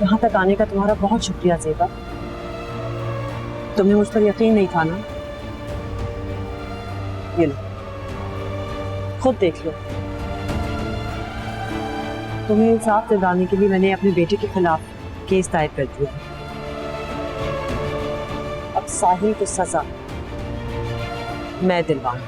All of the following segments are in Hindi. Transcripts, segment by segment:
यहाँ तक आने का तुम्हारा बहुत शुक्रिया ज़ेबा। तुम्हें मुझ पर यकीन नहीं था ना? ये लो, खुद देख लो। तुम्हें इंसाफ दिलाने के लिए मैंने अपने बेटे के खिलाफ केस दायर कर दिया। अब साहिल को सजा मैं दिलवाऊंगी।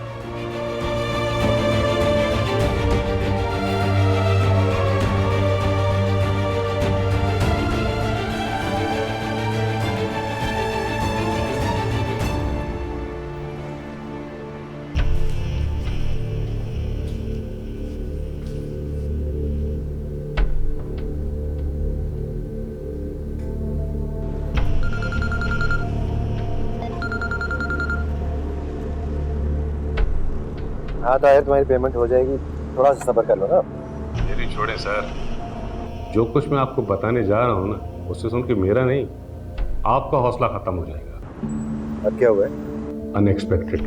हाँ ताहिर, तुम्हारी पेमेंट हो जाएगी, थोड़ा सा सब्र कर लो ना। मेरी छोड़े सर, जो कुछ मैं आपको बताने जा रहा हूँ ना, उससे सुन के मेरा नहीं आपका हौसला खत्म हो जाएगा। अब क्या हुआ है? अनएक्सपेक्टेड,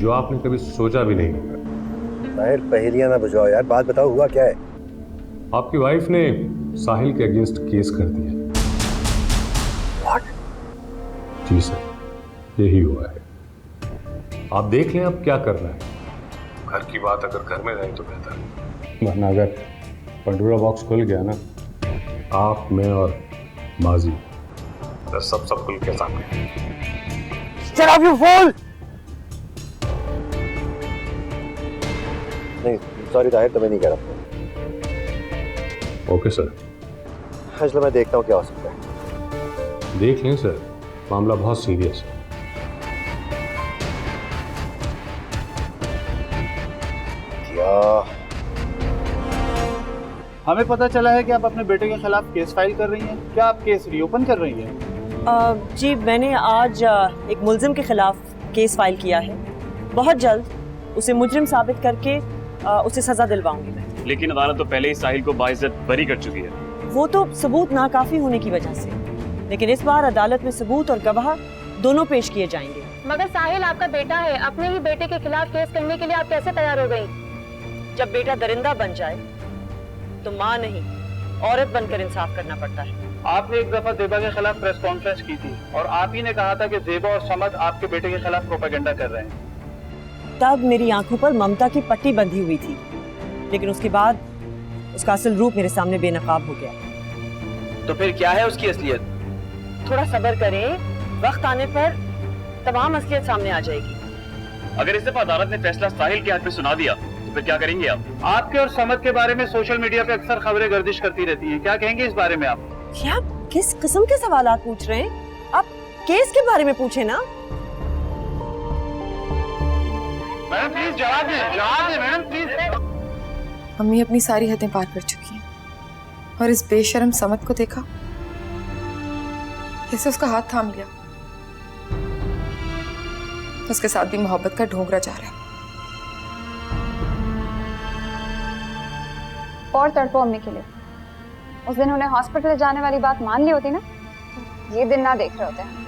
जो आपने कभी सोचा भी नहीं होगा। ताहिर, पहेलियां ना बुझाओ यार, बात बताओ, हुआ क्या है? आपकी वाइफ ने साहिल के अगेंस्ट केस कर दिया। What? जी सर, यही हुआ है। आप देख लें अब क्या करना है। घर की बात अगर घर में रहे तो बेहतर है, वरना अगर पंडोरा बॉक्स खुल गया ना, आप, मैं और माजी सब खुल के सामने। Shut up, you fool! नहीं सॉरी ताहिर, तुम्हें नहीं कह रहा। Okay sir. चलो मैं देखता हूँ क्या हो सकता है। देख लें सर, मामला बहुत सीरियस है। हमें पता चला है कि आप अपने बेटे के खिलाफ केस फाइल कर रही हैं। क्या आप केस रीओपन कर रही हैं? जी, मैंने आज एक मुल्जिम के खिलाफ केस फाइल किया है। बहुत जल्द उसे मुजरिम साबित करके उसे सजा दिलवाऊंगी मैं। लेकिन अदालत तो पहले ही साहिल को बाइज्जत बरी कर चुकी है। वो तो सबूत नाकाफी होने की वजह से, लेकिन इस बार अदालत में सबूत और गवाह दोनों पेश किए जाएंगे। मगर साहिल आपका बेटा है, अपने ही बेटे के खिलाफ केस करने के लिए आप कैसे तैयार हो गई? जब बेटा दरिंदा बन जाए तो माँ नहीं, औरत बनकर इंसाफ करना पड़ता है। आपने एक दफा ज़ेबा के खिलाफ प्रेस कॉन्फ्रेंस की थी और आप ही ने कहा था कि ज़ेबा और समद आपके बेटे के खिलाफ प्रोपेगेंडा कर रहे हैं। तब मेरी आंखों पर ममता की पट्टी बंधी हुई थी, लेकिन उसके बाद उसका असल रूप मेरे सामने बेनकाब हो गया। तो फिर क्या है उसकी असलियत? थोड़ा सब्र करें, वक्त आने पर तमाम असलियत सामने आ जाएगी। अगर इस दफा अदालत ने फैसला साहिल के हक में सुना दिया तो फिर क्या करेंगे आप? आपके और समद के बारे में सोशल मीडिया पे अक्सर खबरें गर्दिश करती रहती हैं, क्या कहेंगे इस बारे में आप? क्या किस किस्म के सवालात पूछ रहे हैं आप? केस के बारे में पूछे ना। मैडम प्लीज जवाब दें मैडम प्लीज। अम्मी अपनी सारी हदें पार कर चुकी हैं और इस बेशर्म समद को देखा कैसे उसका हाथ थाम लिया। उसके साथ भी मोहब्बत का ढोंगरा जा रहा है। और तड़पो अम्मी के लिए। उस दिन उन्हें हॉस्पिटल जाने वाली बात मान ली होती ना, ये दिन ना देख रहे होते हैं।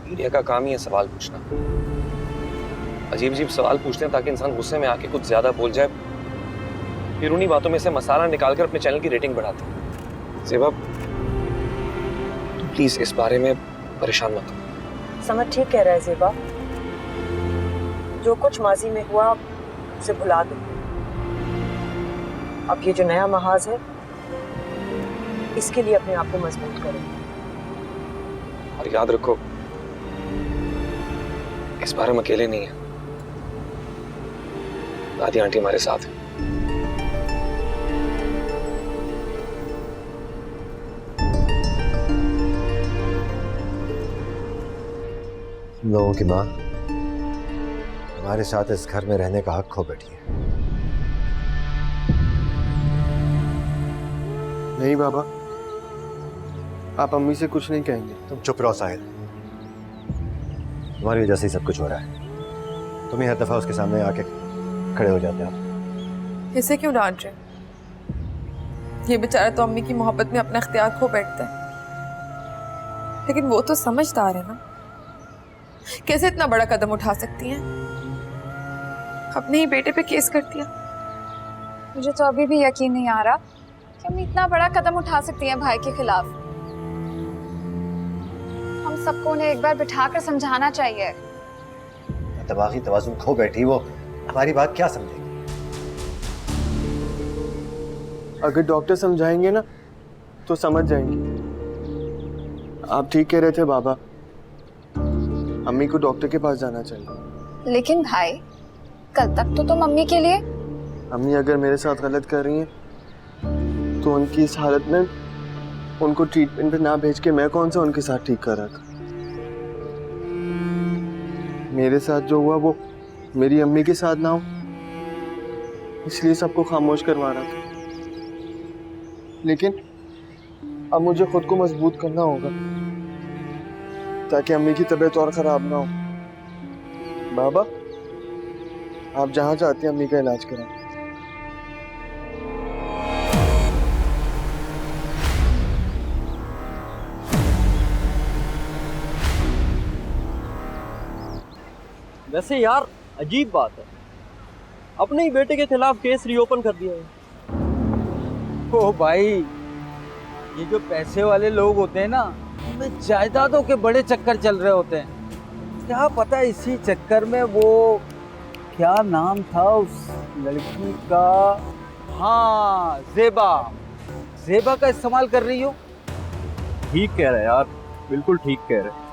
मीडिया का काम ही है सवाल पूछना। अजीब अजीब सवाल पूछते हैं ताकि इंसान गुस्से में आके कुछ ज्यादा बोल जाए, फिर उन्हीं बातों में से मसाला निकालकर अपने चैनल की रेटिंग बढ़ाते हैं। ज़ेबा, प्लीज इस बारे में परेशान मत हो। समझ ठीक कह रहा है ज़ेबा, जो कुछ माजी में हुआ उसे भुला दो। अब ये जो नया महाज है, इसके लिए अपने आप को मजबूत करो। और याद रखो, इस बार हम अकेले नहीं हैं। दादी आंटी हमारे साथ हैं। हम लोगों की माँ हमारे साथ इस घर में रहने का हक खो बैठी है। नहीं बाबा, आप अम्मी से कुछ नहीं कहेंगे? तुम चुप रहो साहिल, तुम्हारी वजह से ही सब कुछ हो रहा है। तुम ही हर दफा उसके सामने आके खड़े हो जाते हो। इसे क्यों डांट रहे? ये बेचारा तो अम्मी की मोहब्बत में अपना इख्तियार खो बैठता है, लेकिन वो तो समझदार है ना। कैसे इतना बड़ा कदम उठा सकती हैं? अपने ही बेटे पे केस कर दिया। मुझे तो अभी भी यकीन नहीं आ रहा कि अम्मी इतना बड़ा कदम उठा सकती हैं भाई के खिलाफ। हम सबको उन्हें एक बार बिठाकर समझाना चाहिए। दिमागी तवाज़ुन खो बैठी, वो हमारी बात क्या समझेगी? अगर डॉक्टर समझाएंगे ना तो समझ जाएंगे। आप ठीक कह रहे थे बाबा, अम्मी को डॉक्टर के पास जाना चाहिए। लेकिन भाई, कल तक तो तुम अम्मी के लिए। अम्मी अगर मेरे साथ गलत कर रही हैं तो उनकी इस हालत में उनको ट्रीटमेंट पे ना भेज के मैं कौन सा उनके साथ ठीक कर रहा था? मेरे साथ जो हुआ वो मेरी अम्मी के साथ ना हो, इसलिए सबको खामोश करवा रहा था। लेकिन अब मुझे खुद को मजबूत करना होगा ताकि अम्मी की तबीयत और खराब ना हो। बाबा, आप जहाँ चाहती हैं अम्मी का इलाज कराएं। वैसे यार अजीब बात है, अपने ही बेटे के खिलाफ केस रीओपन कर दिया है। ओ भाई, ये जो पैसे वाले लोग होते हैं ना, उनमें जायदादों के बड़े चक्कर चल रहे होते हैं। क्या पता इसी चक्कर में वो, क्या नाम था उस लड़की का, हाँ ज़ेबा, ज़ेबा का इस्तेमाल कर रही हो। ठीक कह रहे यार, बिल्कुल ठीक कह रहे।